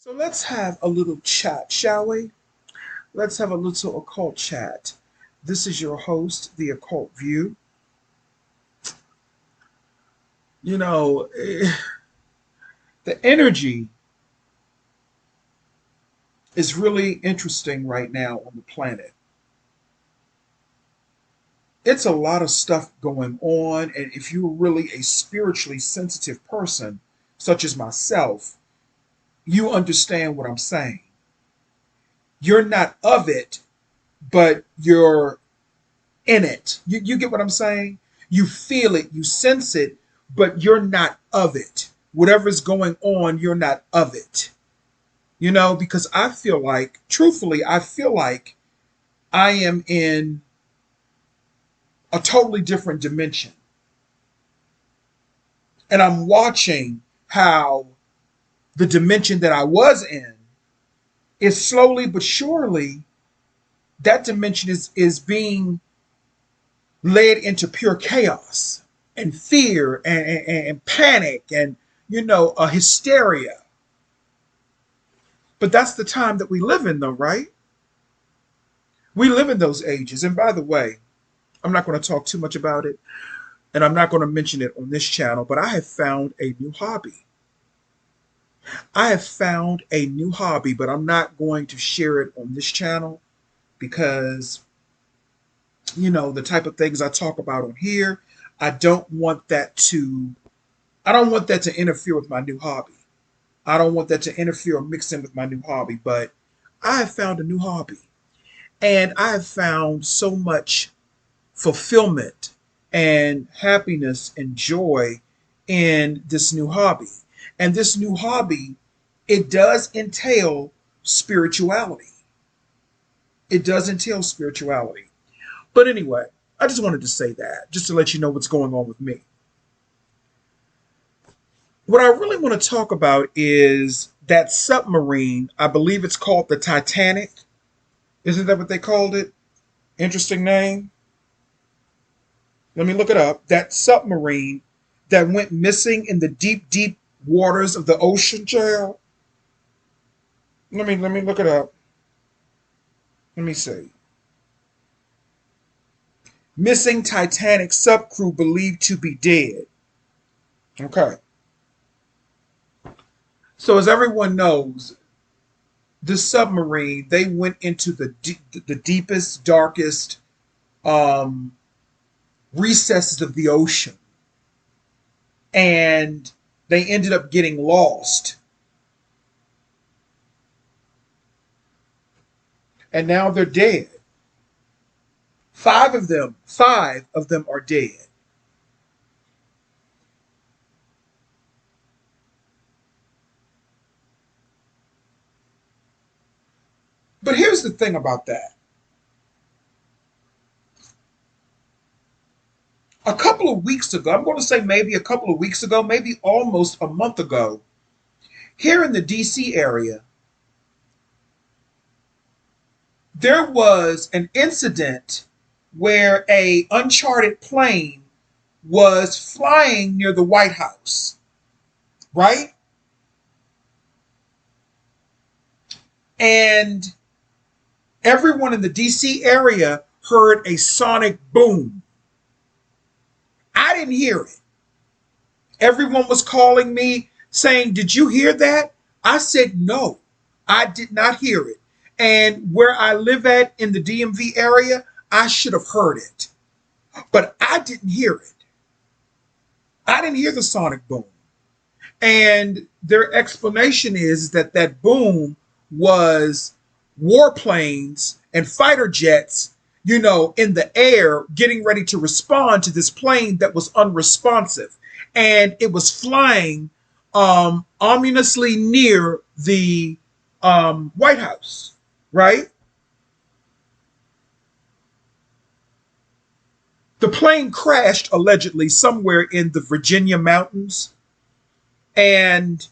So let's have a little chat, shall we? Let's have a little occult chat. This is your host, The Occult View. You know, the energy is really interesting right now on the planet. It's a lot of stuff going on, and if you're really a spiritually sensitive person, such as myself, you understand what I'm saying. You're not of it, but you're in it. You get what I'm saying? You feel it, you sense it, but you're not of it. Whatever's going on, you're not of it. Because I feel like, truthfully, I feel like I am in a totally different dimension. And I'm watching how the dimension that I was in is slowly but surely, that dimension is being led into pure chaos and fear and panic and a hysteria. But that's the time that we live in, though, right? We live in those ages. And by the way, I'm not going to talk too much about it, and I'm not going to mention it on this channel, but I have found a new hobby. I have found a new hobby, but I'm not going to share it on this channel because, the type of things I talk about on here, I don't want that to I don't want that to interfere with my new hobby. I don't want that to interfere or mix in with my new hobby, but I have found a new hobby. And I have found so much fulfillment and happiness and joy in this new hobby. And this new hobby, it does entail spirituality. It does entail spirituality. But anyway, I just wanted to say that, just to let you know what's going on with me. What I really want to talk about is that submarine. I believe it's called the Titanic. Isn't that what they called it? Interesting name. Let me look it up. That submarine that went missing in the deep, deep waters of the ocean, child. Let me look it up. Let me see. Missing Titanic subcrew believed to be dead. Okay. So as everyone knows, the submarine, they went into the deepest, darkest um, recesses of the ocean, and they ended up getting lost. And now they're dead. Five of them are dead. But here's the thing about that. A couple of weeks ago, I'm going to say maybe a couple of weeks ago, maybe almost a month ago, here in the DC area, there was an incident where a uncharted plane was flying near the White House, right? And everyone in the DC area heard a sonic boom. I didn't hear it. Everyone was calling me saying, "Did you hear that?" I said, "No, I did not hear it." And where I live at in the DMV area, I should have heard it. But I didn't hear it. I didn't hear the sonic boom. And their explanation is that that boom was warplanes and fighter jets, in the air getting ready to respond to this plane that was unresponsive. And it was flying ominously near the White House, right? The plane crashed allegedly somewhere in the Virginia mountains, and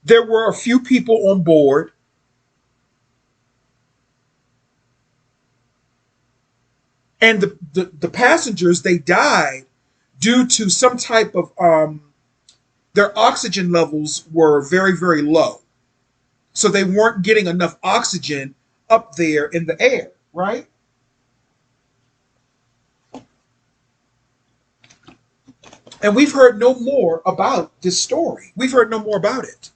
there were a few people on board. And the passengers, they died due to some type of their oxygen levels were very, very low. So they weren't getting enough oxygen up there in the air, right? And we've heard no more about this story. We've heard no more about it.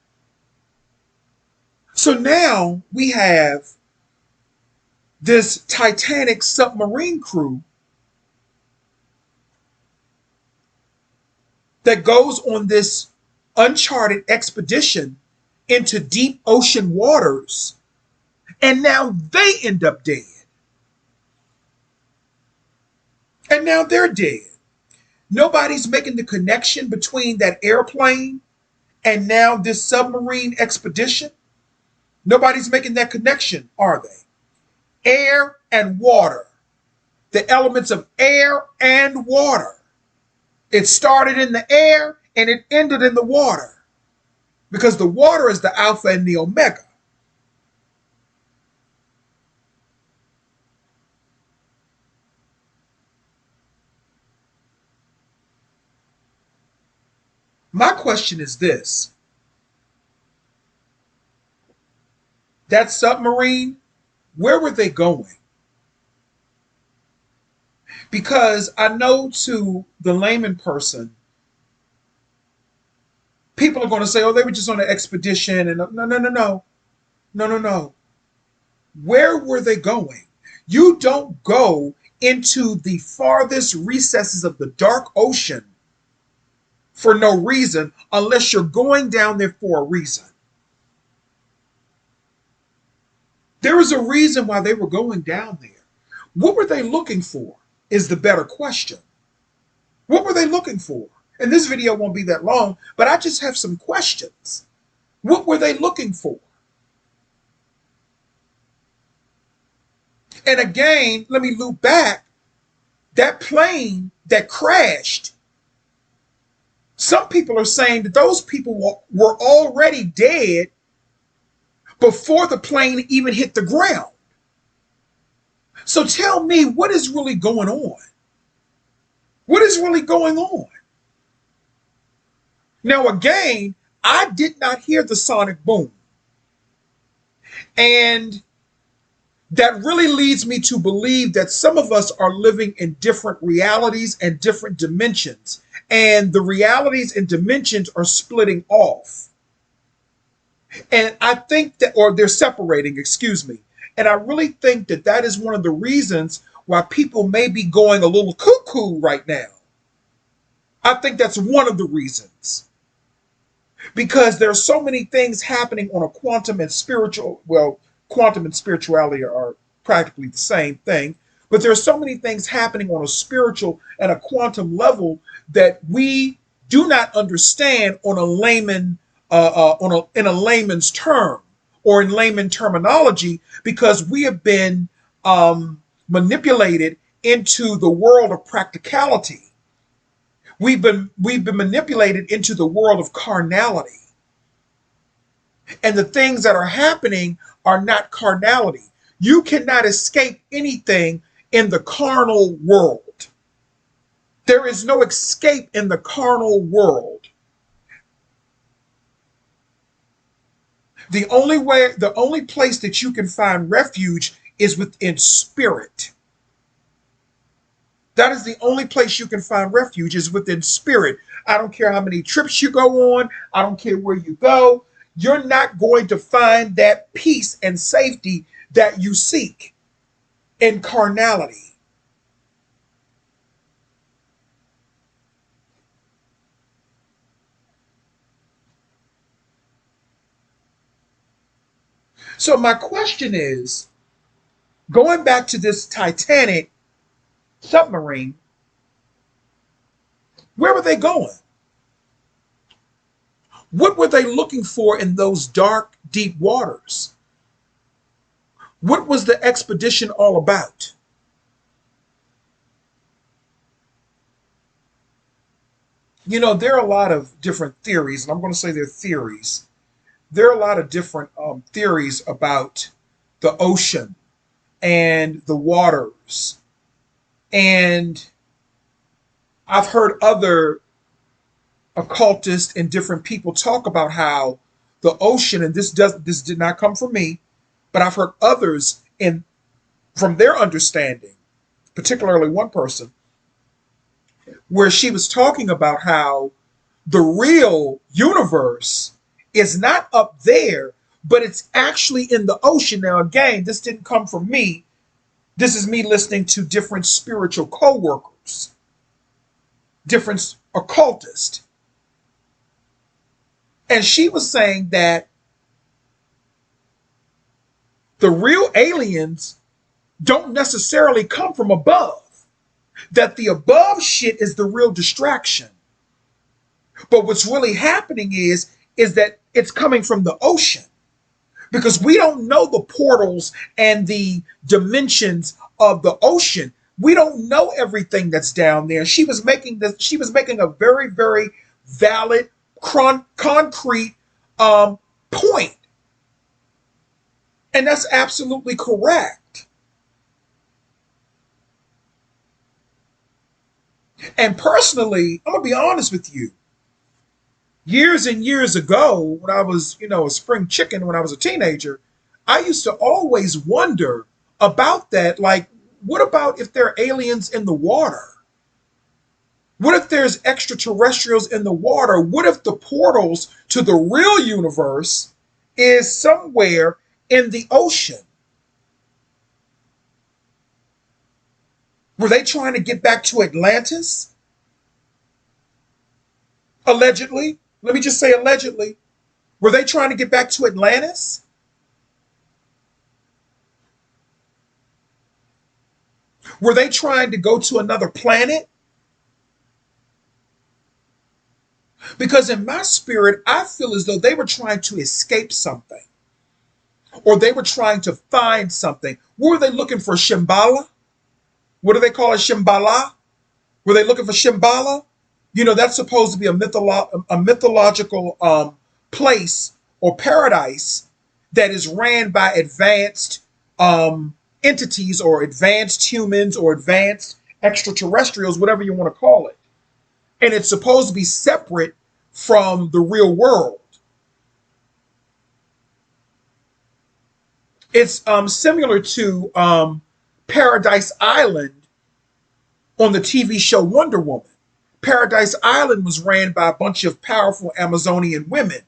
So now we have this Titanic submarine crew that goes on this uncharted expedition into deep ocean waters, and now they end up dead. And now they're dead. Nobody's making the connection between that airplane and now this submarine expedition. Nobody's making that connection, are they? Air and water, the elements of air and water. It started in the air and it ended in the water because the water is the alpha and the omega. My question is this: that submarine, where were they going? Because I know to the layman person, people are going to say, oh, they were just on an expedition. And no, no, no, no, no, no, no. Where were they going? You don't go into the farthest recesses of the dark ocean for no reason unless you're going down there for a reason. There was a reason why they were going down there. What were they looking for is the better question. What were they looking for? And this video won't be that long, but I just have some questions. What were they looking for? And again, let me loop back. That plane that crashed, some people are saying that those people were already dead before the plane even hit the ground. So tell me, what is really going on? What is really going on? Now, again, I did not hear the sonic boom. And that really leads me to believe that some of us are living in different realities and different dimensions. And the realities and dimensions are splitting off. And I think that, or they're separating, excuse me. And I really think that that is one of the reasons why people may be going a little cuckoo right now. I think that's one of the reasons. Because there are so many things happening on a quantum and spiritual, well, quantum and spirituality are practically the same thing, but there are so many things happening on a spiritual and a quantum level that we do not understand on a layman, in a layman's term or in layman terminology, because we have been manipulated into the world of practicality. We've been manipulated into the world of carnality. And the things that are happening are not carnality. You cannot escape anything in the carnal world. There is no escape in the carnal world. The only place that you can find refuge is within spirit. That is the only place you can find refuge, is within spirit. I don't care how many trips you go on. I don't care where you go. You're not going to find that peace and safety that you seek in carnality. So my question is, going back to this Titanic submarine, where were they going? What were they looking for in those dark, deep waters? What was the expedition all about? You know, there are a lot of different theories, and I'm going to say they're theories. There are a lot of different theories about the ocean and the waters. And I've heard other occultists and different people talk about how the ocean, and this did not come from me, but I've heard others in from their understanding, particularly one person, where she was talking about how the real universe is not up there, but it's actually in the ocean. Now, again, this didn't come from me. This is me listening to different spiritual co-workers, different occultists. And she was saying that the real aliens don't necessarily come from above, that the above shit is the real distraction. But what's really happening is that it's coming from the ocean, because we don't know the portals and the dimensions of the ocean. We don't know everything that's down there. She was making a very, very valid, concrete point. And that's absolutely correct. And personally, I'm going to be honest with you. Years and years ago, when I was, a spring chicken, when I was a teenager, I used to always wonder about that. Like, what about if there are aliens in the water? What if there's extraterrestrials in the water? What if the portals to the real universe is somewhere in the ocean? Were they trying to get back to Atlantis? Allegedly. Let me just say allegedly. Were they trying to get back to Atlantis? Were they trying to go to another planet? Because in my spirit, I feel as though they were trying to escape something, or they were trying to find something. Were they looking for Shambhala? What do they call it? Shambhala? Were they looking for Shambhala? That's supposed to be a mythological place or paradise that is ran by advanced entities, or advanced humans, or advanced extraterrestrials, whatever you want to call it. And it's supposed to be separate from the real world. It's similar to Paradise Island on the TV show Wonder Woman. Paradise Island was ran by a bunch of powerful Amazonian women,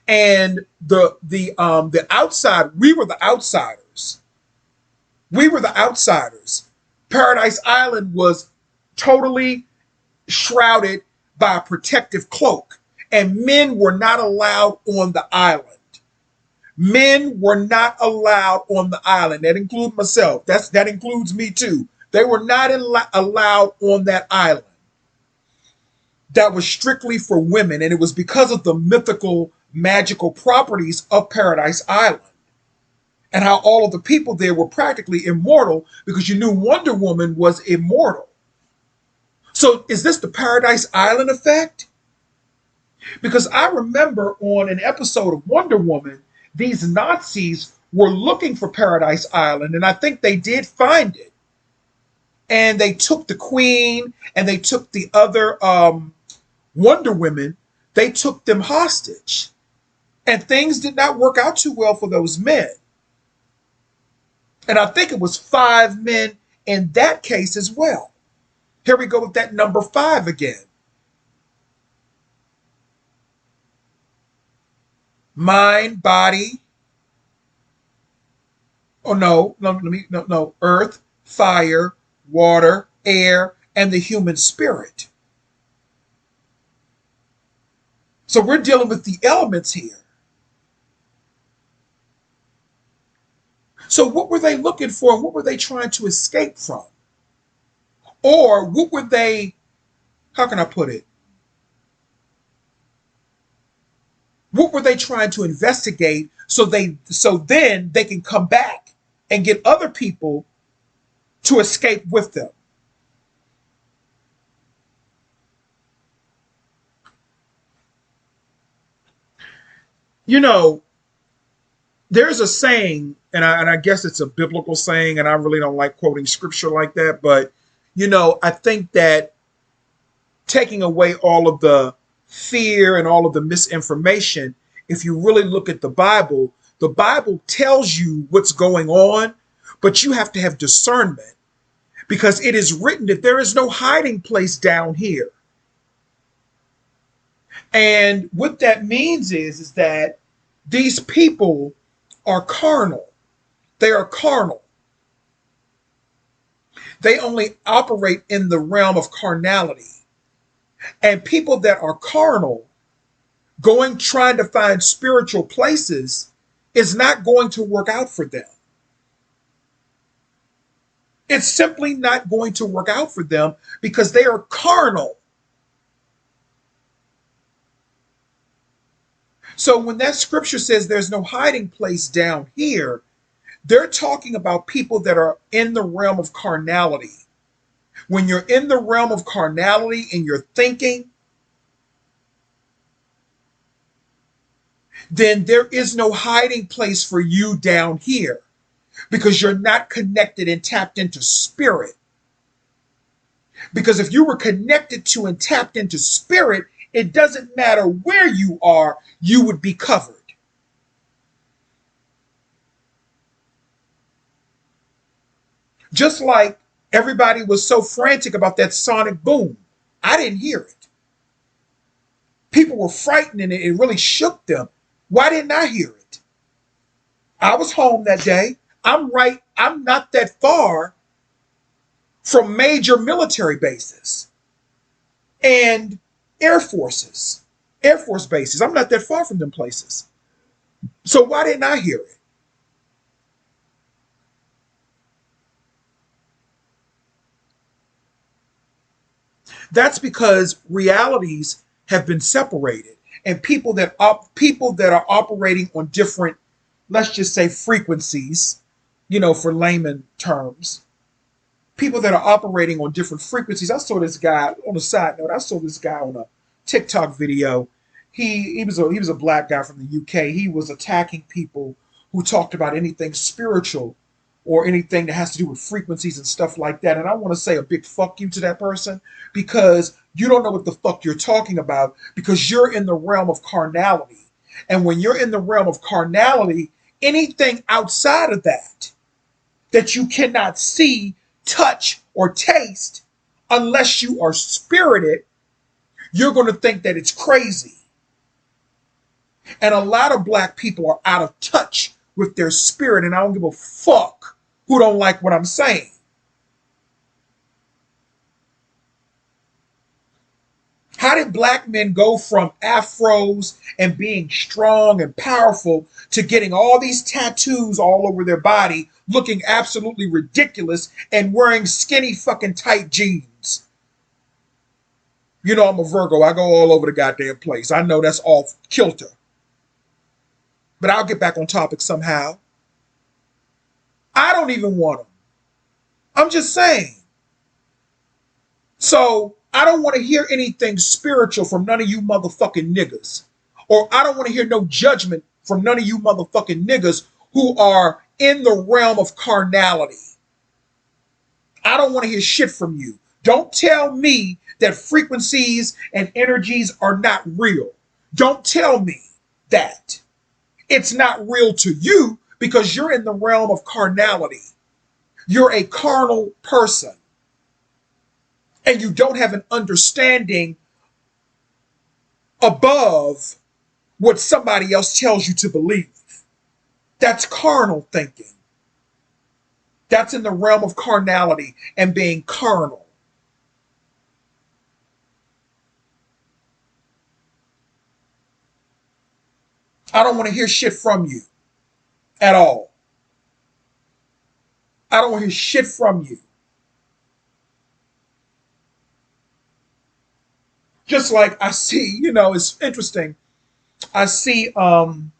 and the outside, we were the outsiders. We were the outsiders. Paradise Island was totally shrouded by a protective cloak, and men were not allowed on the island. Men were not allowed on the island. That includes myself. That includes me too. They were not allowed on that island. That was strictly for women, and it was because of the mythical, magical properties of Paradise Island, and how all of the people there were practically immortal, because you knew Wonder Woman was immortal. So is this the Paradise Island effect? Because I remember on an episode of Wonder Woman, these Nazis were looking for Paradise Island, and I think they did find it. And they took the queen, and they took the other Wonder Women. They took them hostage. And things did not work out too well for those men. And I think it was 5 men in that case as well. Here we go with that number 5 again. Mind, body. Oh, no. Earth, fire, water, air, and the human spirit. So we're dealing with the elements here. So what were they looking for, and what were they trying to escape from? Or what were they, how can I put it? What were they trying to investigate so then they can come back and get other people to escape with them? There's a saying, and I guess it's a biblical saying, and I really don't like quoting scripture like that, but I think that taking away all of the fear and all of the misinformation if you really look at the Bible tells you what's going on, but you have to have discernment because it is written that there is no hiding place down here. And what that means is that these people are carnal. They are carnal. They only operate in the realm of carnality. And people that are carnal, going trying to find spiritual places, is not going to work out for them. It's simply not going to work out for them because they are carnal. So when that scripture says there's no hiding place down here, they're talking about people that are in the realm of carnality. When you're in the realm of carnality and you're thinking, then there is no hiding place for you down here because you're not connected and tapped into spirit. Because if you were connected to and tapped into spirit, it doesn't matter where you are, you would be covered. Just like everybody was so frantic about that sonic boom. I didn't hear it. People were frightened and it really shook them. Why didn't I hear it? I was home that day. I'm not that far from major military bases and Air Force bases. I'm not that far from them places. So why didn't I hear it? That's because realities have been separated, and people that are operating on different, let's just say, frequencies, for layman terms, people that are operating on different frequencies. I saw this guy on a side note. I saw this guy on a TikTok video. He was a black guy from the UK. He was attacking people who talked about anything spiritual or anything that has to do with frequencies and stuff like that. And I want to say a big fuck you to that person because you don't know what the fuck you're talking about because you're in the realm of carnality. And when you're in the realm of carnality, anything outside of that you cannot see, touch, or taste, unless you are spirited, you're going to think that it's crazy. And a lot of black people are out of touch with their spirit, and I don't give a fuck who don't like what I'm saying. How did black men go from afros and being strong and powerful to getting all these tattoos all over their body, looking absolutely ridiculous and wearing skinny fucking tight jeans? I'm a Virgo. I go all over the goddamn place. I know that's off kilter. But I'll get back on topic somehow. I don't even want them. I'm just saying. So I don't want to hear anything spiritual from none of you motherfucking niggas. Or I don't want to hear no judgment from none of you motherfucking niggas who are in the realm of carnality. I don't want to hear shit from you. Don't tell me that frequencies and energies are not real. Don't tell me that. It's not real to you because you're in the realm of carnality. You're a carnal person. And you don't have an understanding above what somebody else tells you to believe. That's carnal thinking. That's in the realm of carnality and being carnal. I don't want to hear shit from you at all. I don't want to hear shit from you. Just like I see, it's interesting. I see, and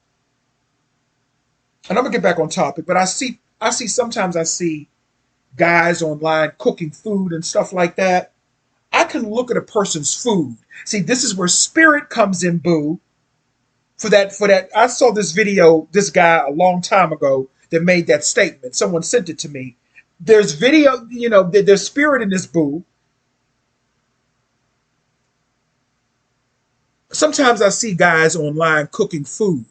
I'm gonna get back on topic, but sometimes I see guys online cooking food and stuff like that. I can look at a person's food. See, this is where spirit comes in, boo. For that, I saw this video, this guy a long time ago that made that statement. Someone sent it to me. There's video, there's spirit in this, boo. Sometimes I see guys online cooking food,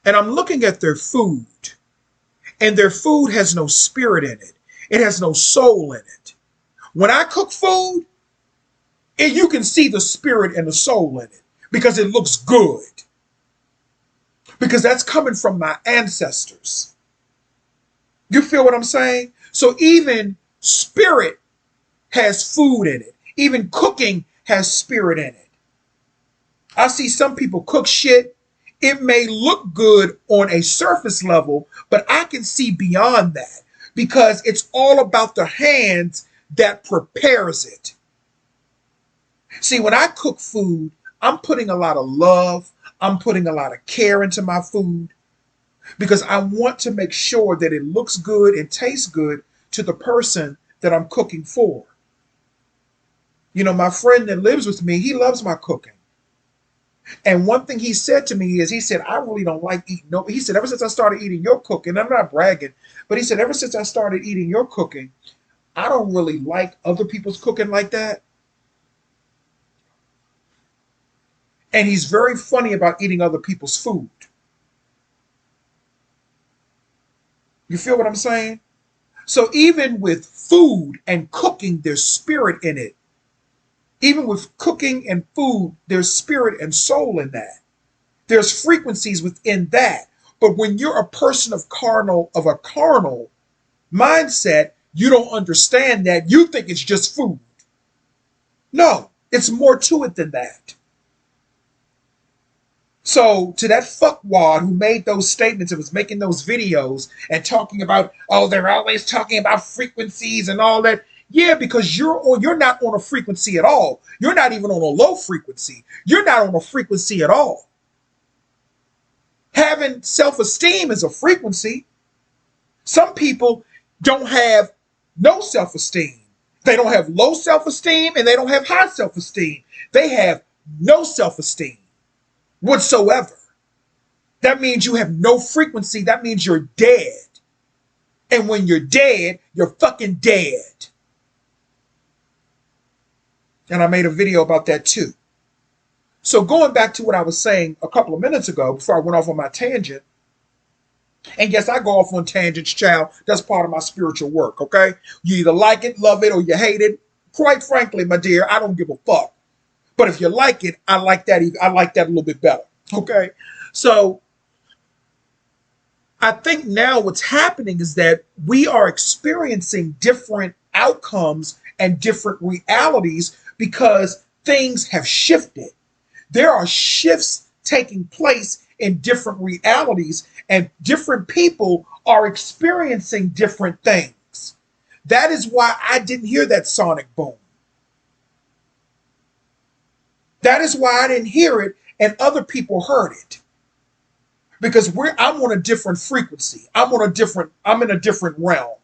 and I'm looking at their food, and their food has no spirit in it. It has no soul in it. When I cook food, and you can see the spirit and the soul in it because it looks good. Because that's coming from my ancestors. You feel what I'm saying? So even spirit has food in it. Even cooking has spirit in it. I see some people cook shit. It may look good on a surface level, but I can see beyond that because it's all about the hands that prepares it. See, when I cook food, I'm putting a lot of love, I'm putting a lot of care into my food because I want to make sure that it looks good and tastes good to the person that I'm cooking for. You know, my friend that lives with me, he loves my cooking. And one thing he said to me is, he said, I really don't like eating. No, he said, ever since I started eating your cooking, I'm not bragging, but he said, ever since I started eating your cooking, I don't really like other people's cooking like that. And he's very funny about eating other people's food. You feel what I'm saying? So even with food and cooking, there's spirit in it. Even with cooking and food, there's spirit and soul in that. There's frequencies within that. But when you're a person of a carnal mindset, you don't understand that. You think it's just food. No, it's more to it than that. So to that fuckwad who made those statements and was making those videos and talking about, oh, they're always talking about frequencies and all that. Yeah, because you're not on a frequency at all. You're not even on a low frequency. You're not on a frequency at all. Having self-esteem is a frequency. Some people don't have no self-esteem. They don't have low self-esteem and they don't have high self-esteem. They have no self-esteem whatsoever. That means you have no frequency. That means you're dead. And when you're dead, you're fucking dead. And I made a video about that too. So going back to what I was saying a couple of minutes ago before I went off on my tangent, and yes, I go off on tangents, child. That's part of my spiritual work, okay? You either like it, love it, or you hate it. Quite frankly, my dear, I don't give a fuck. But if you like it, I like that a little bit better, okay? So I think now what's happening is that we are experiencing different outcomes and different realities because things have shifted. There are shifts taking place in different realities, and different people are experiencing different things. That is why I didn't hear that sonic boom. That is why I didn't hear it and other people heard it. Because I'm on a different frequency. I'm in a different realm.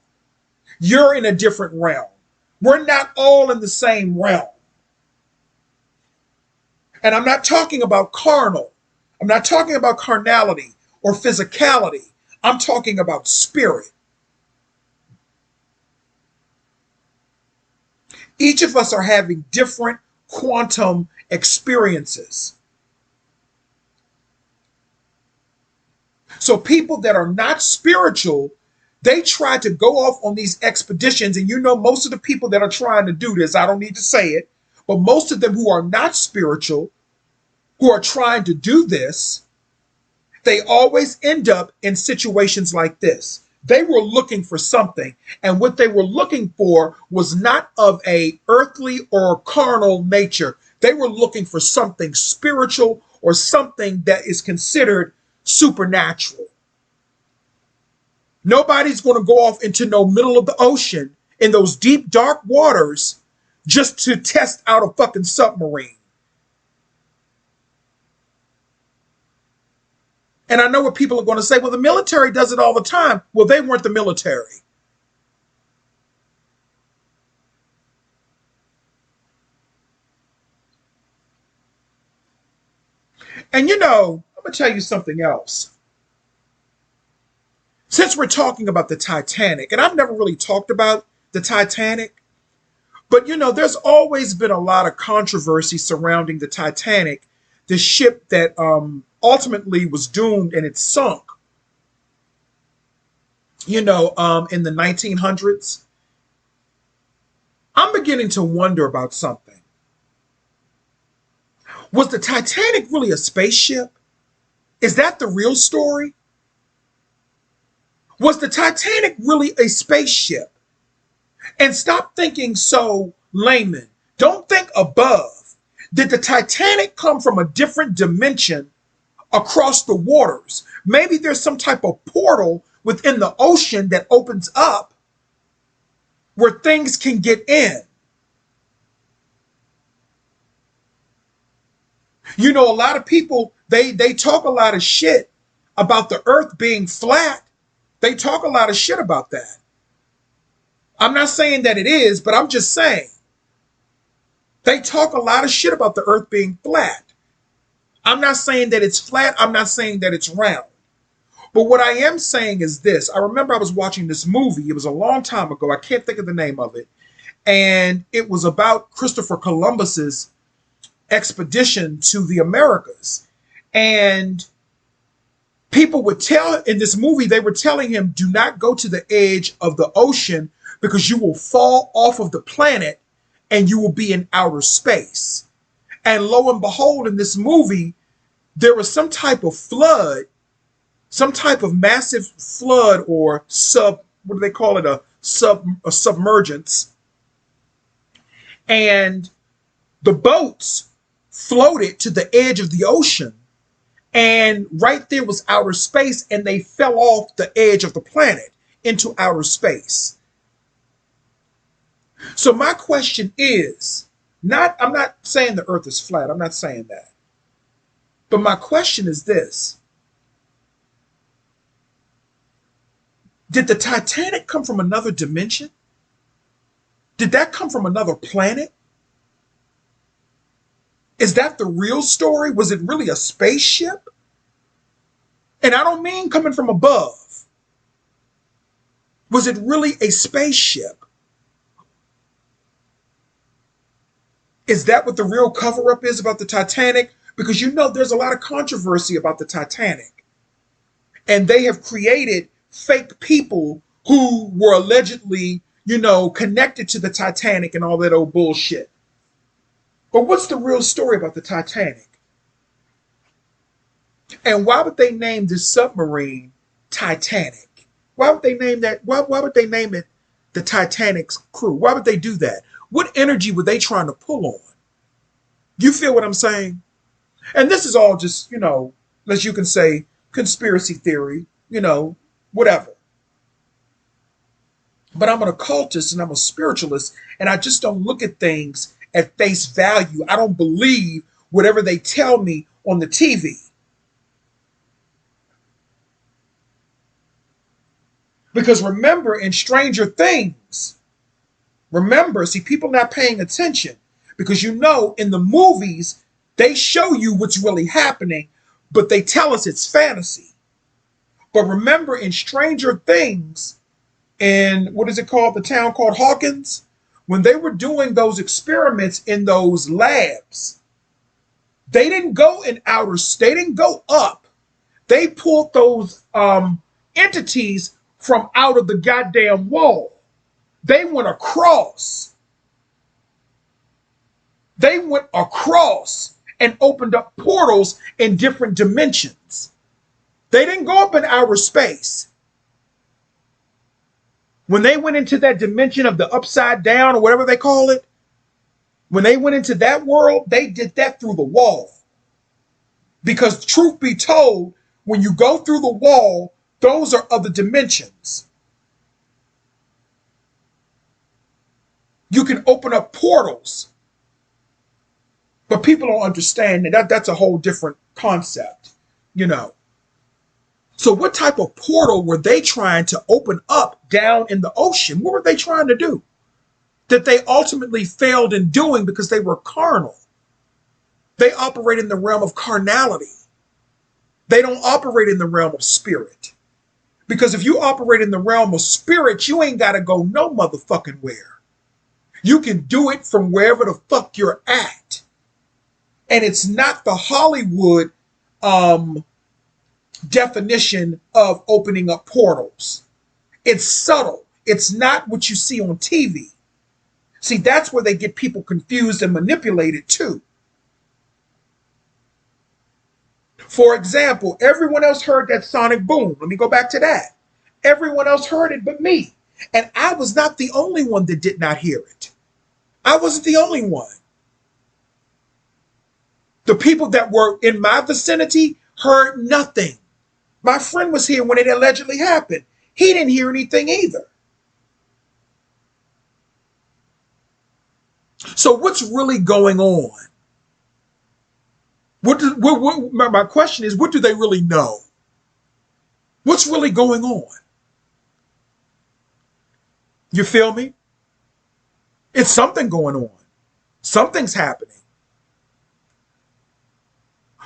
You're in a different realm. We're not all in the same realm. And I'm not talking about carnal. I'm not talking about carnality or physicality. I'm talking about spirit. Each of us are having different quantum experiences. So people that are not spiritual, they try to go off on these expeditions. And you know, most of the people that are trying to do this, I don't need to say it, but most of them who are not spiritual, who are trying to do this, they always end up in situations like this. They were looking for something, and what they were looking for was not of a earthly or carnal nature. They were looking for something spiritual or something that is considered supernatural. Nobody's going to go off into no middle of the ocean in those deep, dark waters just to test out a fucking submarine. And I know what people are going to say, well, the military does it all the time. Well, they weren't the military. And you know, I'm going to tell you something else. Since we're talking about the Titanic, and I've never really talked about the Titanic, but you know, there's always been a lot of controversy surrounding the Titanic the ship that ultimately was doomed and it sunk, in the 1900s. I'm beginning to wonder about something. Was the Titanic really a spaceship? Is that the real story? Was the Titanic really a spaceship? And stop thinking so layman. Don't think above. Did the Titanic come from a different dimension across the waters? Maybe there's some type of portal within the ocean that opens up where things can get in. A lot of people, they talk a lot of shit about the earth being flat. They talk a lot of shit about that. I'm not saying that it is, but I'm just saying. They talk a lot of shit about the earth being flat. I'm not saying that it's flat. I'm not saying that it's round. But what I am saying is this. I remember I was watching this movie. It was a long time ago. I can't think of the name of it. And it was about Christopher Columbus's expedition to the Americas. And people would tell, in this movie, they were telling him, do not go to the edge of the ocean because you will fall off of the planet and you will be in outer space. And lo and behold, in this movie, there was some type of flood, some type of massive flood or what do they call it? A submergence. And the boats floated to the edge of the ocean. And right there was outer space, and they fell off the edge of the planet into outer space. So my question is, I'm not saying the earth is flat. I'm not saying that. But my question is this. Did the Titanic come from another dimension? Did that come from another planet? Is that the real story? Was it really a spaceship? And I don't mean coming from above. Was it really a spaceship? Is that what the real cover-up is about the Titanic? Because there's a lot of controversy about the Titanic. And they have created fake people who were allegedly, connected to the Titanic and all that old bullshit. But what's the real story about the Titanic? And why would they name this submarine Titanic? Why would they name that? Why would they name it the Titanic's crew? Why would they do that? What energy were they trying to pull on? You feel what I'm saying? And this is all just, as you can say, conspiracy theory, whatever. But I'm an occultist and I'm a spiritualist, and I just don't look at things at face value. I don't believe whatever they tell me on the TV. Because remember, in Stranger Things, see, people not paying attention. Because in the movies, they show you what's really happening, but they tell us it's fantasy. But remember, in Stranger Things, in, what is it called, the town called Hawkins, when they were doing those experiments in those labs, they didn't go in outer space, they didn't go up. They pulled those entities from out of the goddamn wall. They went across. They went across and opened up portals in different dimensions. They didn't go up in outer space. When they went into that dimension of the upside down or whatever they call it, when they went into that world, they did that through the wall. Because truth be told, when you go through the wall, those are other dimensions. You can open up portals. But people don't understand that that's a whole different concept, So what type of portal were they trying to open up down in the ocean? What were they trying to do? That they ultimately failed in doing because they were carnal. They operate in the realm of carnality. They don't operate in the realm of spirit. Because if you operate in the realm of spirit, you ain't got to go no motherfucking where. You can do it from wherever the fuck you're at. And it's not the Hollywood um, definition of opening up portals. It's subtle. It's not what you see on TV. See, that's where they get people confused and manipulated too. For example, everyone else heard that sonic boom. Let me go back to that. Everyone else heard it but me. And I was not the only one that did not hear it. I wasn't the only one. The people that were in my vicinity heard nothing. My friend was here when it allegedly happened. He didn't hear anything either. So what's really going on? My question is, what do they really know? What's really going on? You feel me? It's something going on. Something's happening.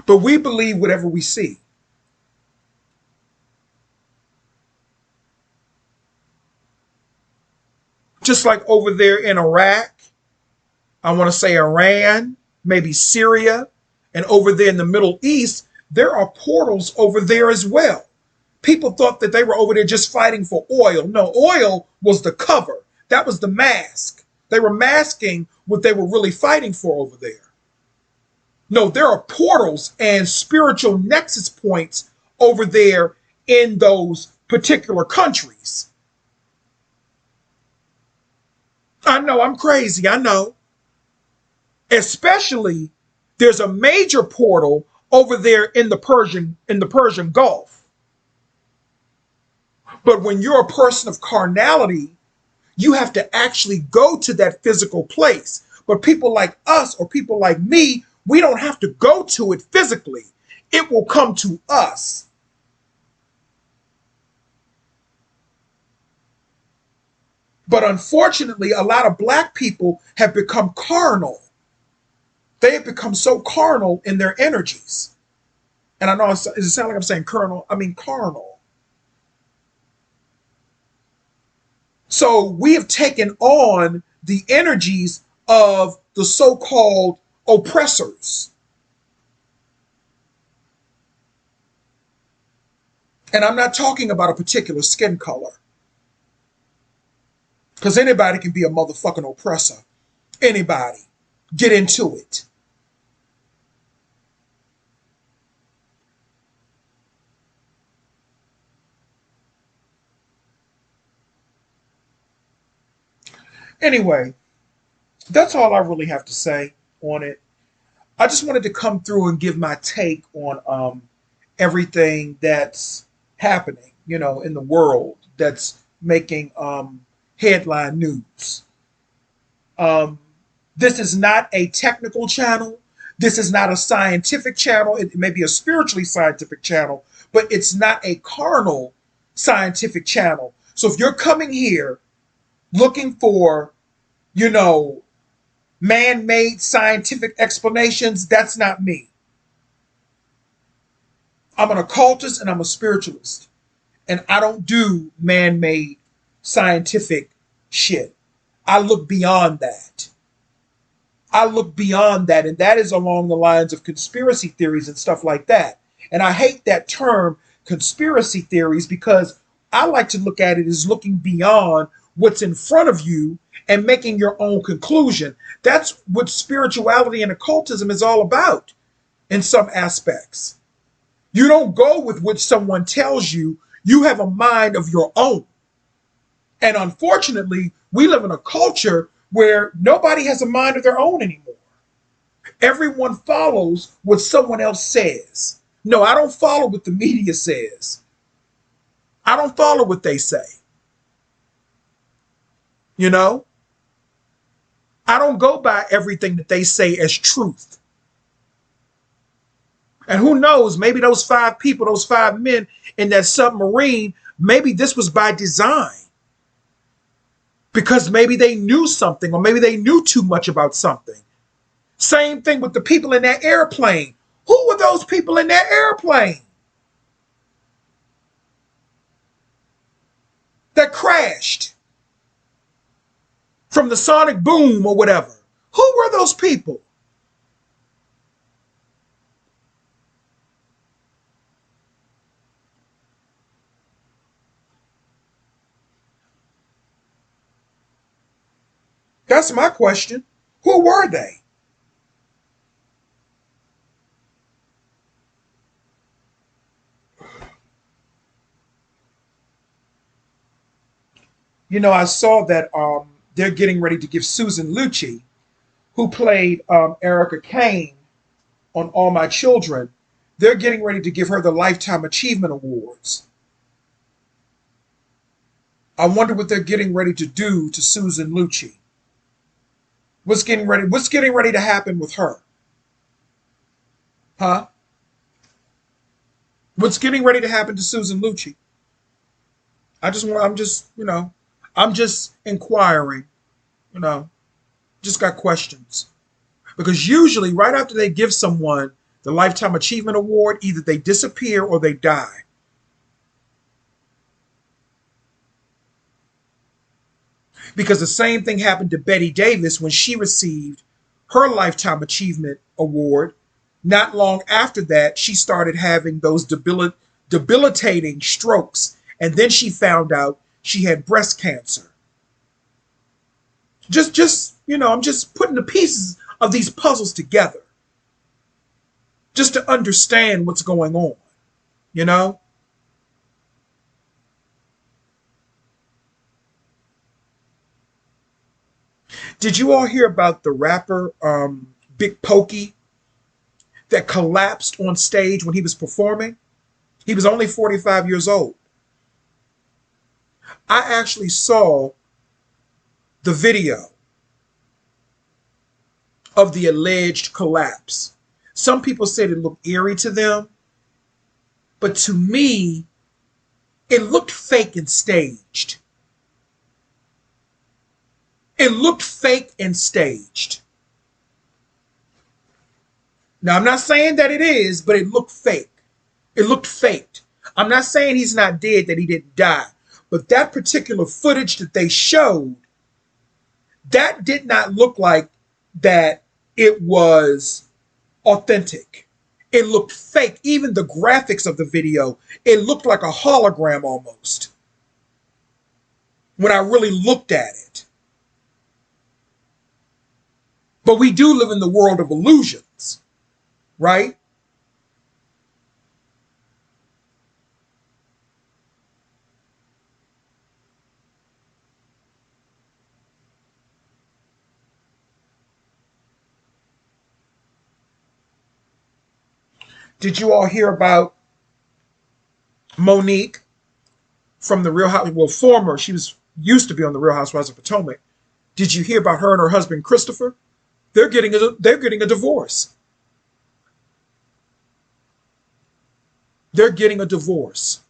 But we believe whatever we see. Just like over there in Iraq, I want to say Iran, maybe Syria, and over there in the Middle East, there are portals over there as well. People thought that they were over there just fighting for oil. No, oil was the cover. That was the mask. They were masking what they were really fighting for over there. No, there are portals and spiritual nexus points over there in those particular countries. I know I'm crazy. I know. Especially there's a major portal over there in the Persian Gulf. But when you're a person of carnality, you have to actually go to that physical place. But people like us or people like me, we don't have to go to it physically. It will come to us. But unfortunately, a lot of black people have become carnal. They have become so carnal in their energies. And I know it sounds like I'm saying colonel, I mean carnal. So we have taken on the energies of the so-called oppressors. And I'm not talking about a particular skin color. Because anybody can be a motherfucking oppressor. Anybody. Get into it. Anyway, that's all I really have to say on it. I just wanted to come through and give my take on everything that's happening, in the world that's making headline news. Um, this is not a technical channel. This is not a scientific channel. It may be a spiritually scientific channel, but it's not a carnal scientific channel. So if you're coming here looking for, you know, man-made scientific explanations, that's not me. I'm an occultist and I'm a spiritualist. And I don't do man-made scientific shit. I look beyond that. I look beyond that, and that is along the lines of conspiracy theories and stuff like that. And I hate that term, conspiracy theories, because I like to look at it as looking beyond what's in front of you and making your own conclusion. That's what spirituality and occultism is all about in some aspects. You don't go with what someone tells you. You have a mind of your own. And unfortunately, we live in a culture where nobody has a mind of their own anymore. Everyone follows what someone else says. No, I don't follow what the media says. I don't follow what they say. You know? I don't go by everything that they say as truth. And who knows, maybe those 5 people, those 5 men in that submarine, maybe this was by design. Because maybe they knew something, or maybe they knew too much about something. Same thing with the people in that airplane. Who were those people in that airplane that crashed from the sonic boom or whatever? Who were those people? That's my question. Who were they? You know, I saw that they're getting ready to give Susan Lucci, who played Erica Kane on All My Children, they're getting ready to give her the Lifetime Achievement Awards. I wonder what they're getting ready to do to Susan Lucci. What's getting ready to happen with her? Huh? What's getting ready to happen to Susan Lucci? I'm just inquiring, you know, just got questions. Because usually right after they give someone the Lifetime Achievement Award, either they disappear or they die. Because the same thing happened to Betty Davis when she received her Lifetime Achievement Award. Not long after that, she started having those debilitating strokes. And then she found out she had breast cancer. I'm just putting the pieces of these puzzles together just to understand what's going on, you know? Did you all hear about the rapper Big Pokey that collapsed on stage when he was performing? He was only 45 years old. I actually saw the video of the alleged collapse. Some people said it looked eerie to them, but to me, it looked fake and staged. It looked fake and staged. Now, I'm not saying that it is, but it looked fake. It looked faked. I'm not saying he's not dead, that he didn't die, but that particular footage that they showed, that did not look like that it was authentic. It looked fake. Even the graphics of the video, it looked like a hologram almost when I really looked at it. But we do live in the world of illusions, right? Did you all hear about Monique from the Real House? Well, former, she was used to be on the Real Housewives of Potomac. Did you hear about her and her husband Christopher? They're getting a divorce. They're getting a divorce.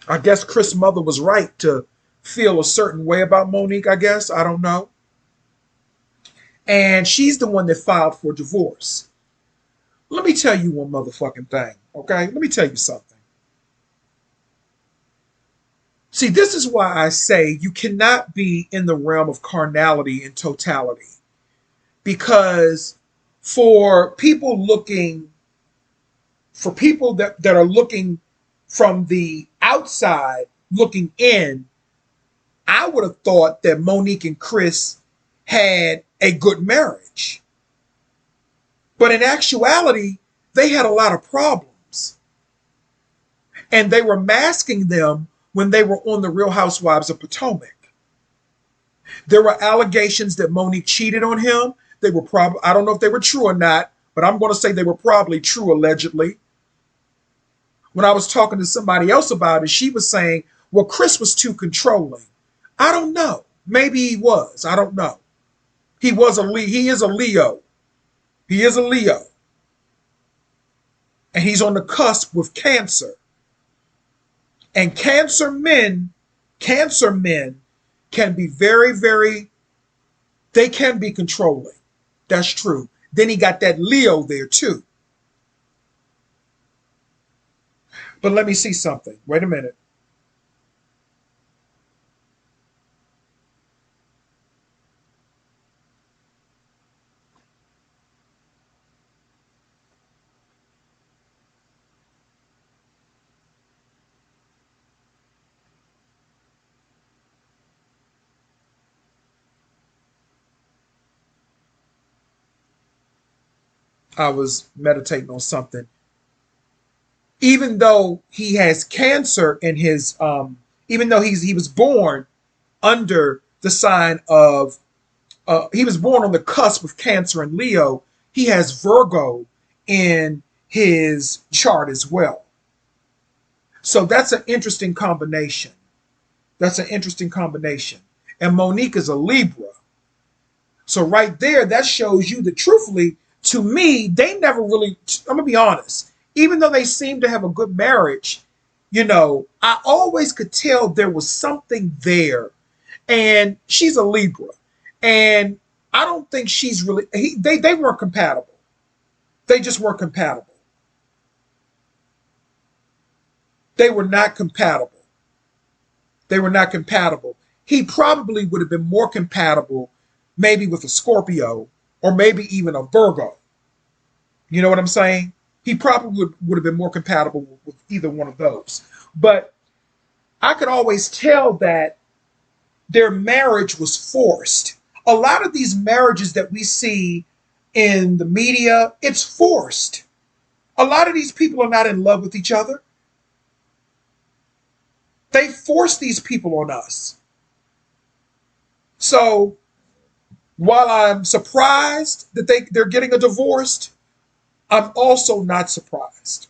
I guess Chris' mother was right to feel a certain way about Monique, I guess. I don't know. And she's the one that filed for divorce. Let me tell you one motherfucking thing, okay? Let me tell you something. See, this is why I say you cannot be in the realm of carnality in totality. Because for people looking, for people that are looking from the outside, looking in, I would have thought that Monique and Chris had a good marriage. But in actuality, they had a lot of problems. And they were masking them when they were on the Real Housewives of Potomac. There were allegations that Monique cheated on him. They were probably, I don't know if they were true or not, but I'm going to say they were probably true, allegedly. When I was talking to somebody else about it, she was saying, well, Chris was too controlling. I don't know. Maybe he was. I don't know. He is a Leo. He is a Leo. And he's on the cusp with Cancer. And Cancer men can be very, very, they can be controlling. That's true. Then he got that Leo there too. But let me see something. Wait a minute. I was meditating on something. Even though he has cancer in his, even though he was born under the sign of, he was born on the cusp of Cancer and Leo. He has Virgo in his chart as well. So that's an interesting combination. That's an interesting combination. And Monique is a Libra. So right there, that shows you that truthfully, to me, they never really, I'm going to be honest, even though they seem to have a good marriage, I always could tell there was something there. And she's a Libra. And I don't think she's really, they weren't compatible. They just weren't compatible. They were not compatible. They were not compatible. He probably would have been more compatible maybe with a Scorpio or maybe even a Virgo. You know what I'm saying? He probably would have been more compatible with either one of those. But I could always tell that their marriage was forced. A lot of these marriages that we see in the media, it's forced. A lot of these people are not in love with each other. They force these people on us. So while I'm surprised that they're getting a divorce, I'm also not surprised.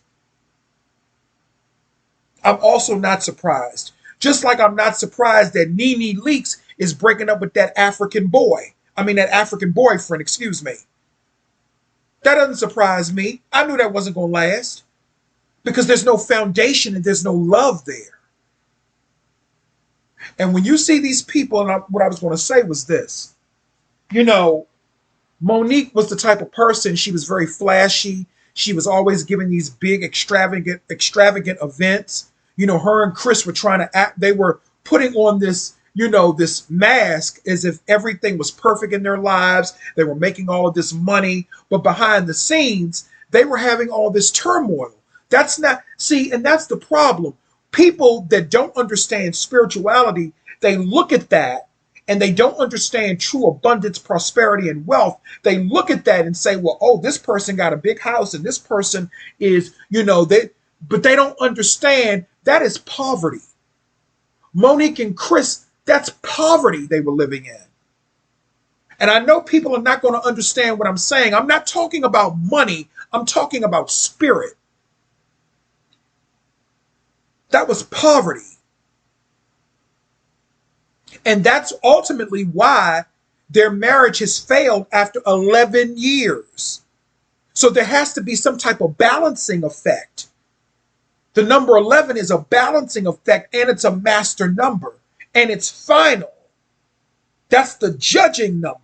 I'm also not surprised. Just like I'm not surprised that Nene Leakes is breaking up with that African boyfriend, excuse me. That doesn't surprise me. I knew that wasn't going to last because there's no foundation and there's no love there. And when you see these people, and what I was going to say was this, Monique was the type of person, she was very flashy. She was always giving these big, extravagant events. Her and Chris were trying to act, they were putting on this, this mask as if everything was perfect in their lives. They were making all of this money, but behind the scenes, they were having all this turmoil. That's not, see, and that's the problem. People that don't understand spirituality, they look at that and they don't understand true abundance, prosperity, and wealth. They look at that and say, well, oh, this person got a big house and this person is, but they don't understand that is poverty. Monique and Chris, that's poverty they were living in. And I know people are not going to understand what I'm saying. I'm not talking about money. I'm talking about spirit. That was poverty. And that's ultimately why their marriage has failed after 11 years. So there has to be some type of balancing effect. The number 11 is a balancing effect, and it's a master number, and it's final. That's the judging number.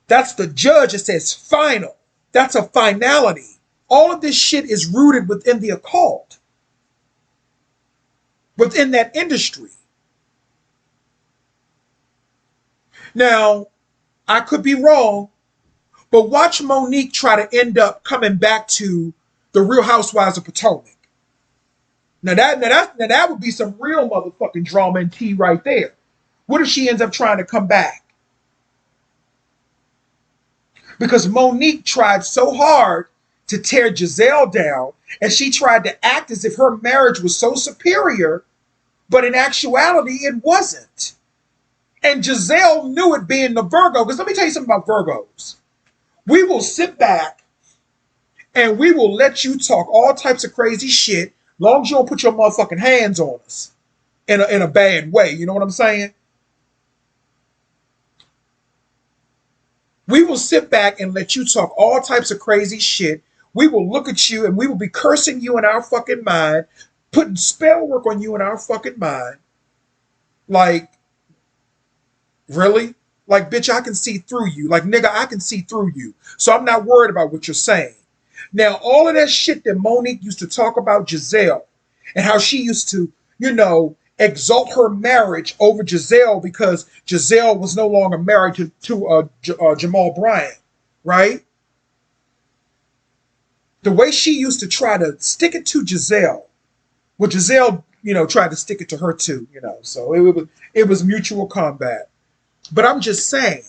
That's the judge that says final. That's a finality. All of this shit is rooted within the occult, within that industry. Now, I could be wrong, but watch Monique try to end up coming back to the Real Housewives of Potomac. Now that would be some real motherfucking drama and tea right there. What if she ends up trying to come back? Because Monique tried so hard to tear Giselle down, and she tried to act as if her marriage was so superior, but in actuality, it wasn't. And Giselle knew it being the Virgo, because let me tell you something about Virgos. We will sit back and we will let you talk all types of crazy shit, long as you don't put your motherfucking hands on us in a bad way. You know what I'm saying? We will sit back and let you talk all types of crazy shit. We will look at you and we will be cursing you in our fucking mind, putting spell work on you in our fucking mind. Like, really? Like, bitch, I can see through you. Like, nigga, I can see through you. So I'm not worried about what you're saying. Now, all of that shit that Monique used to talk about Giselle and how she used to, exalt her marriage over Giselle because Giselle was no longer married to Jamal Bryant, right? The way she used to try to stick it to Giselle, well, Giselle, tried to stick it to her too, so it was mutual combat. But I'm just saying,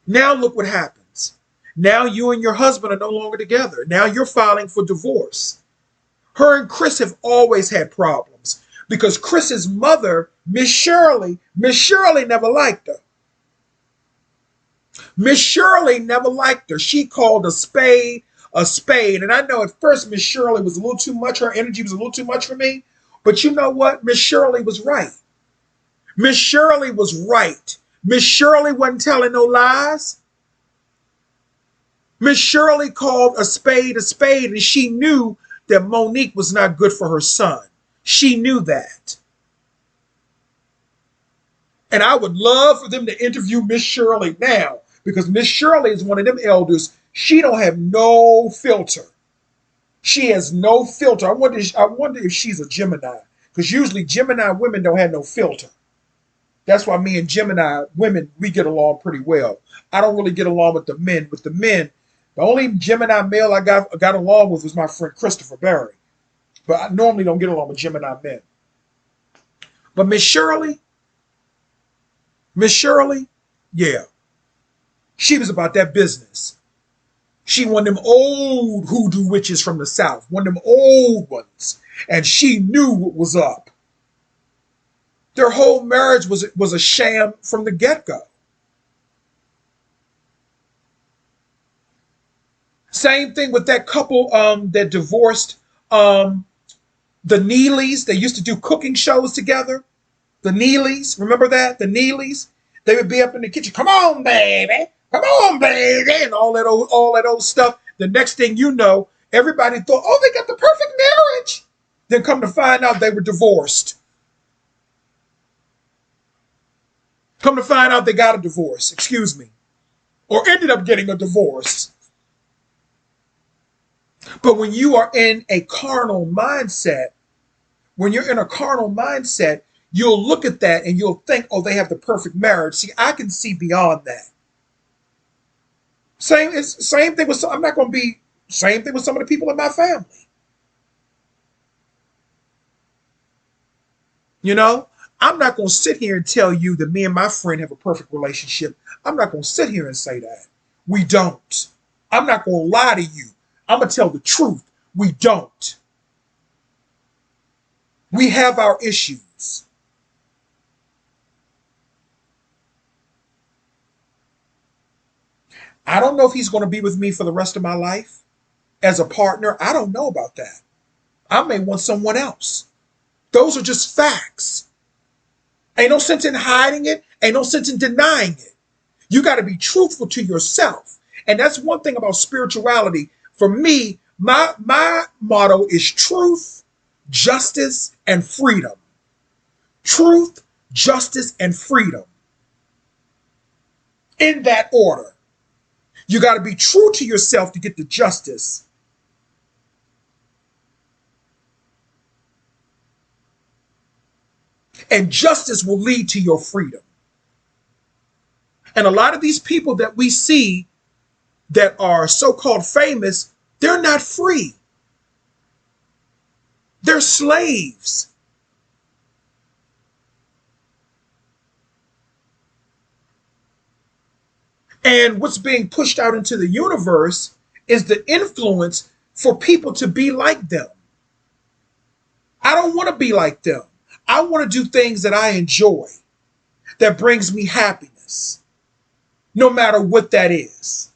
Now look what happens. Now you and your husband are no longer together. Now you're filing for divorce. Her and Chris have always had problems because Chris's mother, Miss Shirley never liked her. Miss Shirley never liked her. She called a spade a spade. And I know at first Miss Shirley was a little too much. Her energy was a little too much for me. But you know what? Miss Shirley was right. Miss Shirley was right. Miss Shirley wasn't telling no lies. Miss Shirley called a spade, and she knew that Monique was not good for her son. She knew that. And I would love for them to interview Miss Shirley now because Miss Shirley is one of them elders. She don't have no filter. She has no filter. I wonder if she's a Gemini because usually Gemini women don't have no filter. That's why me and Gemini women, we get along pretty well. I don't really get along with the men. With the men, the only Gemini male I got along with was my friend Christopher Barry. But I normally don't get along with Gemini men. But Miss Shirley, yeah, she was about that business. She one of them old hoodoo witches from the South, one of them old ones. And she knew what was up. Their whole marriage was a sham from the get-go. Same thing with that couple that divorced, the Neelys. They used to do cooking shows together. The Neelys, remember that? The Neelys. They would be up in the kitchen. Come on, baby. Come on, baby. And all that old stuff. The next thing you know, everybody thought, oh, they got the perfect marriage. Then come to find out they were divorced. Come to find out they got a divorce, excuse me, or ended up getting a divorce. But when you are in a carnal mindset, you'll look at that and you'll think, oh, they have the perfect marriage. See, I can see beyond that. Same thing with I'm not going to be same thing with some of the people in my family. You know, I'm not going to sit here and tell you that me and my friend have a perfect relationship. I'm not going to sit here and say that. We don't. I'm not going to lie to you. I'm going to tell the truth. We don't. We have our issues. I don't know if he's going to be with me for the rest of my life as a partner. I don't know about that. I may want someone else. Those are just facts. Ain't no sense in hiding it. Ain't no sense in denying it. You got to be truthful to yourself. And that's one thing about spirituality. For me, my motto is truth, justice, and freedom. Truth, justice, and freedom. In that order. You got to be true to yourself to get the justice. And justice will lead to your freedom. And a lot of these people that we see that are so-called famous, they're not free. They're slaves. And what's being pushed out into the universe is the influence for people to be like them. I don't want to be like them. I want to do things that I enjoy, that brings me happiness, no matter what that is.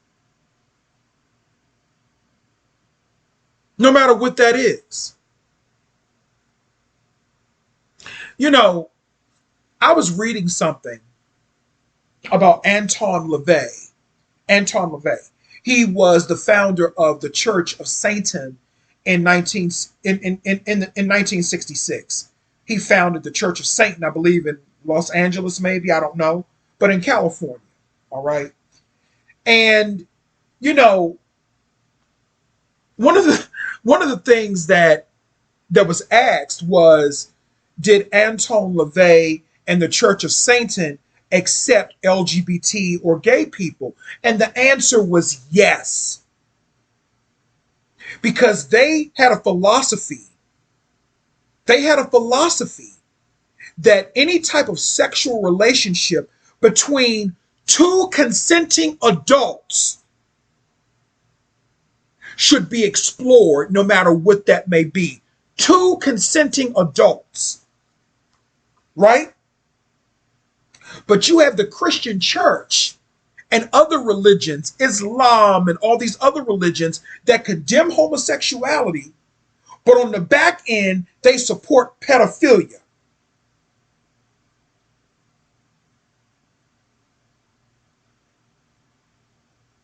No matter what that is. You know, I was reading something about Anton LaVey. Anton LaVey. He was the founder of the Church of Satan in 1966. He founded the Church of Satan, I believe, in Los Angeles, maybe, I don't know, but in California. All right. And, you know, one of the things that was asked was, did Anton LaVey and the Church of Satan accept LGBT or gay people? And the answer was yes. Because they had a philosophy. They had a philosophy that any type of sexual relationship between Two consenting adults should be explored no matter what that may be. Two consenting adults, right? But you have the Christian church and other religions, Islam and all these other religions that condemn homosexuality, but on the back end, they support pedophilia.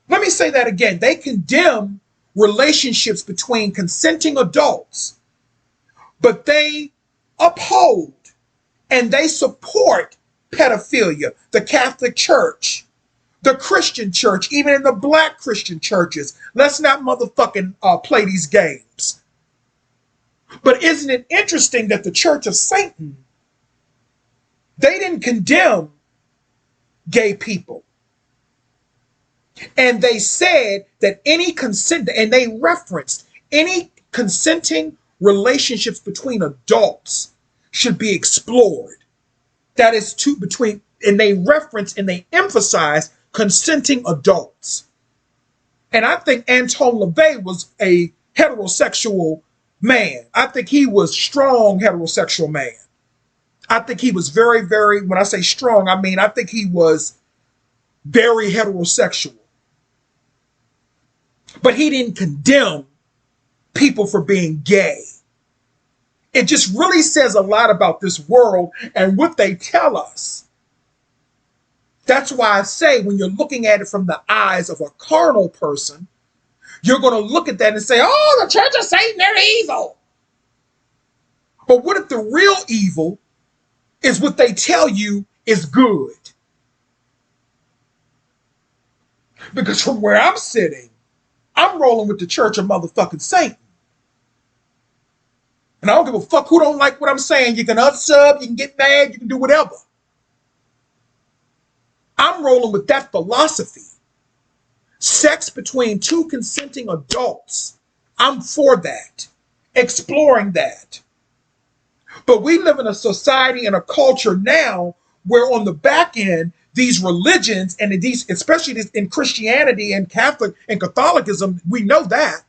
Let me say that again. They condemn relationships between consenting adults, but they uphold and they support pedophilia. The Catholic Church, the Christian church, even in the black Christian churches. Let's not motherfucking play these games. But isn't it interesting that the Church of Satan, they didn't condemn gay people. And they said that any consent, and they referenced any consenting relationships between adults should be explored. That is between, and they reference and they emphasize consenting adults. And I think Anton LaVey was a heterosexual man. I think he was strong heterosexual man. I think he was very, very, when I say strong, I mean, I think he was very heterosexual. But he didn't condemn people for being gay. It just really says a lot about this world and what they tell us. That's why I say when you're looking at it from the eyes of a carnal person, you're going to look at that and say, oh, the Church of Satan, they're evil. But what if the real evil is what they tell you is good? Because from where I'm sitting, I'm rolling with the Church of motherfucking Satan. And I don't give a fuck who don't like what I'm saying. You can unsub, you can get mad, you can do whatever. I'm rolling with that philosophy. Sex between two consenting adults. I'm for that. Exploring that. But we live in a society and a culture now where on the back end, these religions and these, especially in Christianity and Catholic and Catholicism, we know that.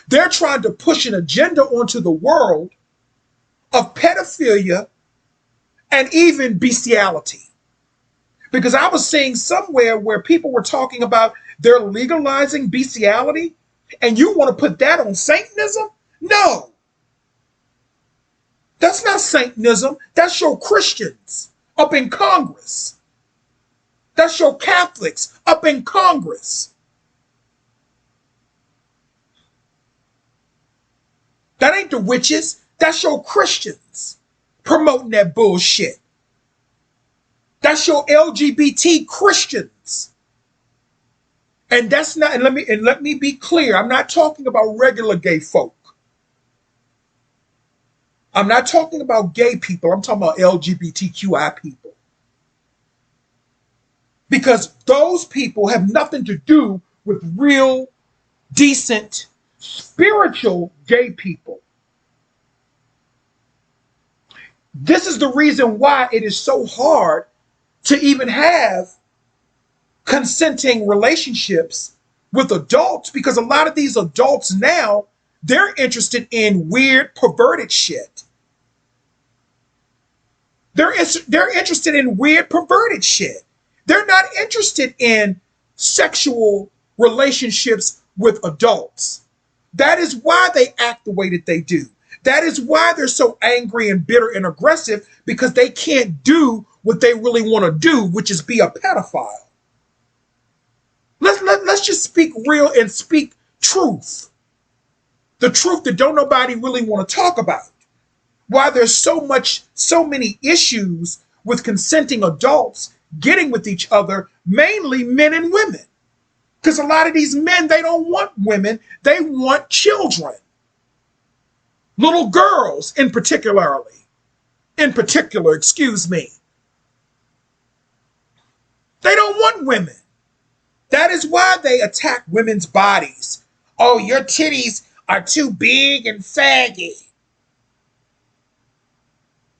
They're trying to push an agenda onto the world of pedophilia and even bestiality. Because I was seeing somewhere where people were talking about they're legalizing bestiality, and you want to put that on Satanism? No. That's not Satanism. That's your Christians up in Congress. That's your Catholics up in Congress. That ain't the witches. That's your Christians promoting that bullshit. That's your LGBT Christians. And that's not, and let me be clear, I'm not talking about regular gay folk. I'm not talking about gay people. I'm talking about LGBTQI people. Because those people have nothing to do with real, decent, spiritual gay people. This is the reason why it is so hard to even have consenting relationships with adults, because a lot of these adults now, they're interested in weird, perverted shit. They're interested in weird, perverted shit. They're not interested in sexual relationships with adults. That is why they act the way that they do. That is why they're so angry and bitter and aggressive, because they can't do what they really want to do, which is be a pedophile. Let's just speak real and speak truth. The truth that don't nobody really want to talk about. Why there's so many issues with consenting adults getting with each other, mainly men and women. Because a lot of these men, they don't want women, they want children. Little girls in particular, excuse me. They don't want women. That is why they attack women's bodies. Oh, your titties are too big and saggy.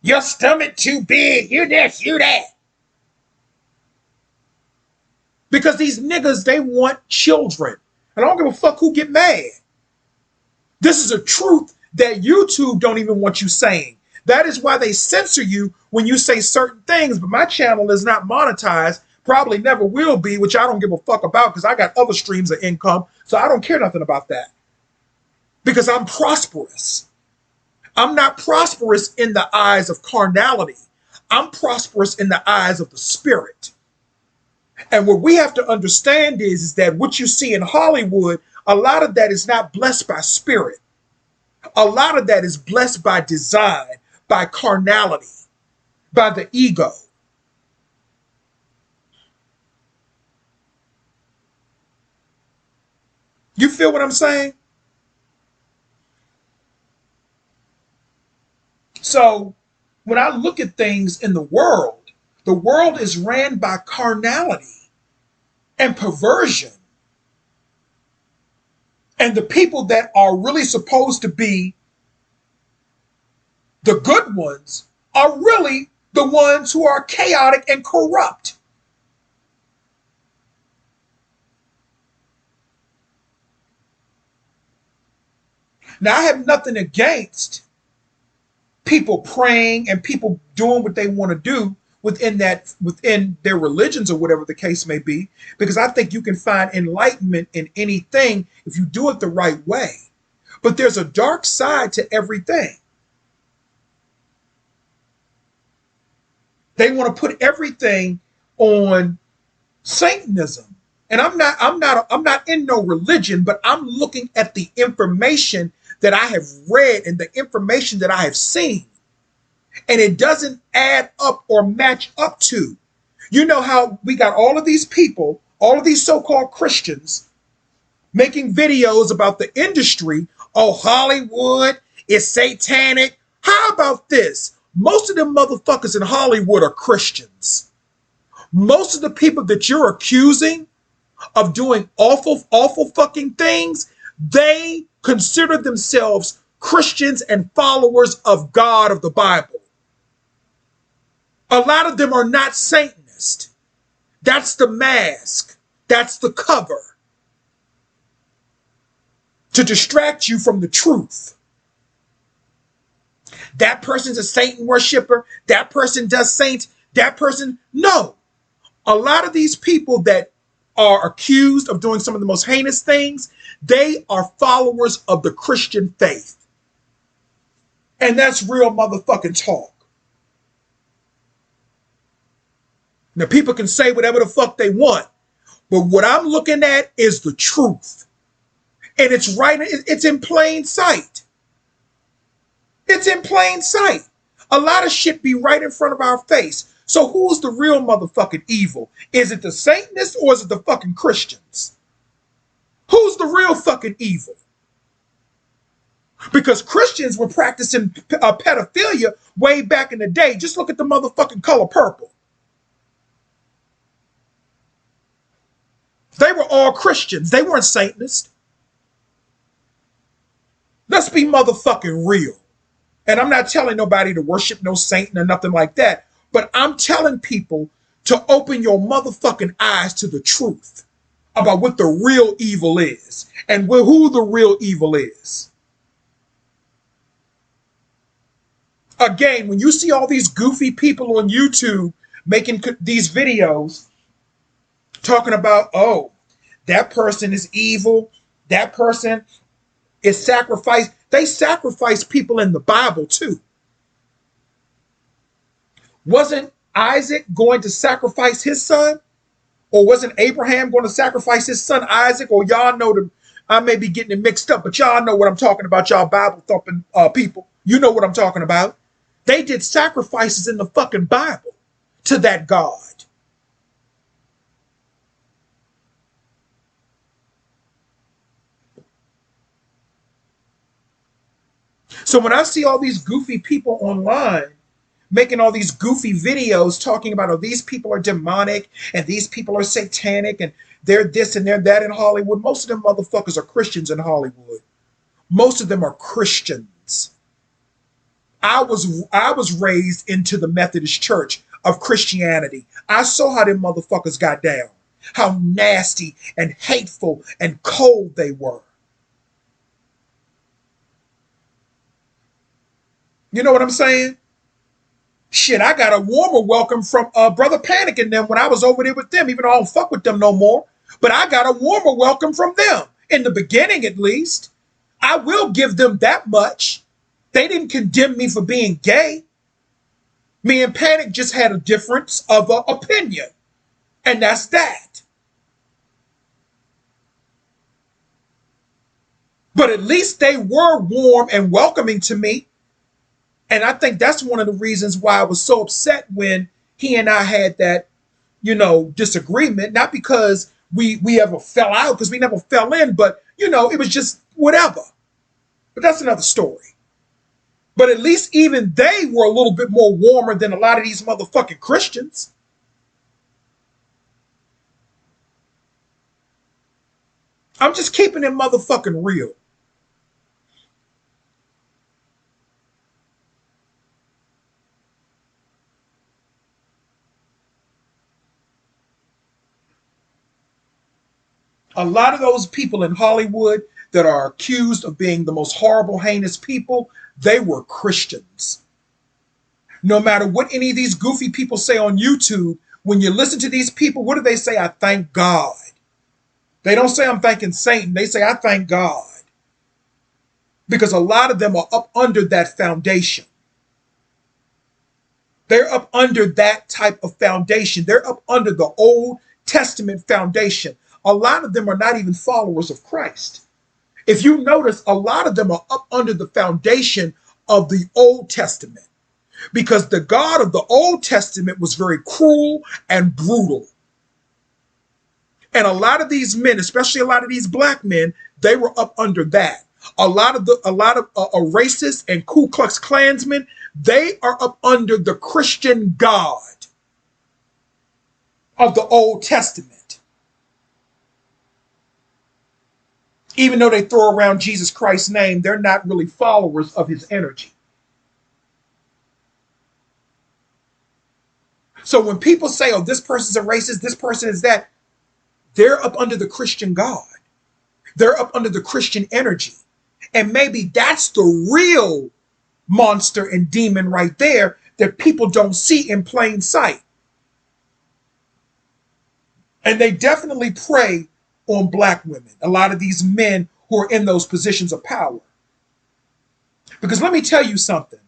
Your stomach too big. You this, you that. Because these niggas, they want children. And I don't give a fuck who get mad. This is a truth that YouTube don't even want you saying. That is why they censor you when you say certain things. But my channel is not monetized, probably never will be, which I don't give a fuck about because I got other streams of income. So I don't care nothing about that. Because I'm prosperous. I'm not prosperous in the eyes of carnality. I'm prosperous in the eyes of the spirit. And what we have to understand is that what you see in Hollywood, a lot of that is not blessed by spirit. A lot of that is blessed by design, by carnality, by the ego. You feel what I'm saying? So when I look at things in the world is ran by carnality and perversion. And the people that are really supposed to be the good ones are really the ones who are chaotic and corrupt. Now, I have nothing against people praying and people doing what they want to do within their religions or whatever the case may be, because I think you can find enlightenment in anything if you do it the right way. But there's a dark side to everything. They want to put everything on Satanism. And I'm not in no religion, but I'm looking at the information that I have read and the information that I have seen. And it doesn't add up or match up to. You know how we got all of these people, all of these so-called Christians, making videos about the industry. Oh, Hollywood is satanic. How about this? Most of them motherfuckers in Hollywood are Christians. Most of the people that you're accusing of doing awful, awful fucking things, they consider themselves Christians and followers of God, of the Bible. A lot of them are not Satanists. That's the mask. That's the cover to distract you from the truth. That person's a Satan worshiper. That person does saints. That person, no. A lot of these people that are accused of doing some of the most heinous things, they are followers of the Christian faith. And that's real motherfucking talk. Now, people can say whatever the fuck they want, but what I'm looking at is the truth. And it's right, it's in plain sight. It's in plain sight. A lot of shit be right in front of our face. So who's the real motherfucking evil? Is it the Satanists or is it the fucking Christians? Who's the real fucking evil? Because Christians were practicing pedophilia way back in the day. Just look at the motherfucking color purple. They were all Christians. They weren't Satanists. Let's be motherfucking real. And I'm not telling nobody to worship no Satan or nothing like that. But I'm telling people to open your motherfucking eyes to the truth about what the real evil is and who the real evil is. Again, when you see all these goofy people on YouTube making these videos talking about, oh, that person is evil, that person is sacrificed. They sacrifice people in the Bible too. Wasn't Isaac going to sacrifice his son? Or wasn't Abraham going to sacrifice his son Isaac? Or y'all know them. I may be getting it mixed up, but y'all know what I'm talking about, y'all Bible thumping people. You know what I'm talking about. They did sacrifices in the fucking Bible to that God. So when I see all these goofy people online making all these goofy videos talking about, oh, these people are demonic and these people are satanic and they're this and they're that in Hollywood. Most of them motherfuckers are Christians in Hollywood. Most of them are Christians. I was raised into the Methodist Church of Christianity. I saw how them motherfuckers got down. how nasty and hateful and cold they were. You know what I'm saying? Shit, I got a warmer welcome from Brother Panic and them when I was over there with them, even though I don't fuck with them no more. But I got a warmer welcome from them, in the beginning at least. I will give them that much. They didn't condemn me for being gay. Me and Panic just had a difference of opinion. And that's that. But at least they were warm and welcoming to me. And I think that's one of the reasons why I was so upset when he and I had that, disagreement. Not because we ever fell out, because we never fell in, but, it was just whatever. But that's another story. But at least even they were a little bit more warmer than a lot of these motherfucking Christians. I'm just keeping it motherfucking real. A lot of those people in Hollywood that are accused of being the most horrible, heinous people, they were Christians. No matter what any of these goofy people say on YouTube, when you listen to these people, what do they say? I thank God. They don't say I'm thanking Satan. They say I thank God. Because a lot of them are up under that foundation. They're up under that type of foundation. They're up under the Old Testament foundation. A lot of them are not even followers of Christ. If you notice, a lot of them are up under the foundation of the Old Testament, because the God of the Old Testament was very cruel and brutal. And a lot of these men, especially a lot of these black men, they were up under that. A lot of racists and Ku Klux Klansmen, they are up under the Christian God of the Old Testament. Even though they throw around Jesus Christ's name, they're not really followers of his energy. So when people say, oh, this person's a racist, this person is that, they're up under the Christian God. They're up under the Christian energy. And maybe that's the real monster and demon right there that people don't see in plain sight. And they definitely prey on black women, a lot of these men who are in those positions of power. Because let me tell you something.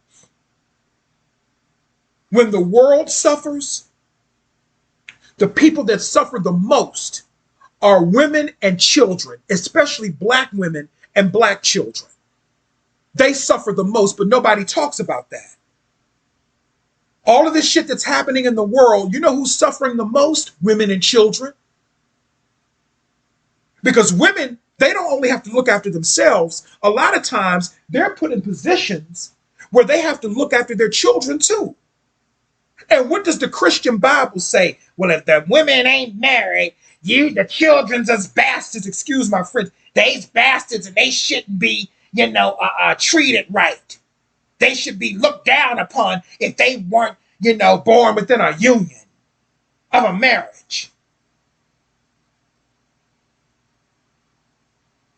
When the world suffers, the people that suffer the most are women and children, especially black women and black children. They suffer the most, but nobody talks about that. All of this shit that's happening in the world, you know who's suffering the most? Women and children. Because women, they don't only have to look after themselves. A lot of times, they're put in positions where they have to look after their children too. And what does the Christian Bible say? Well, if the women ain't married, the children's as bastards, excuse my French, they's bastards and they shouldn't be, treated right. They should be looked down upon if they weren't, born within a union of a marriage.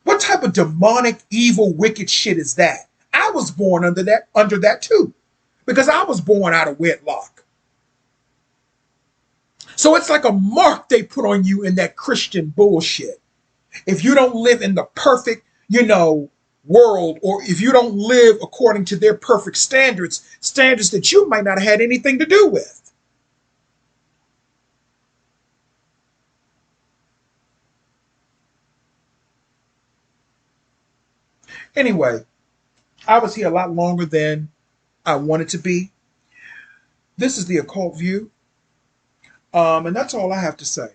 What type of demonic, evil, wicked shit is that? I was born under that too, because I was born out of wedlock. So it's like a mark they put on you in that Christian bullshit. If you don't live in the perfect, world, or if you don't live according to their perfect standards that you might not have had anything to do with. Anyway, I was here a lot longer than I wanted to be. This is the Occult View. And that's all I have to say.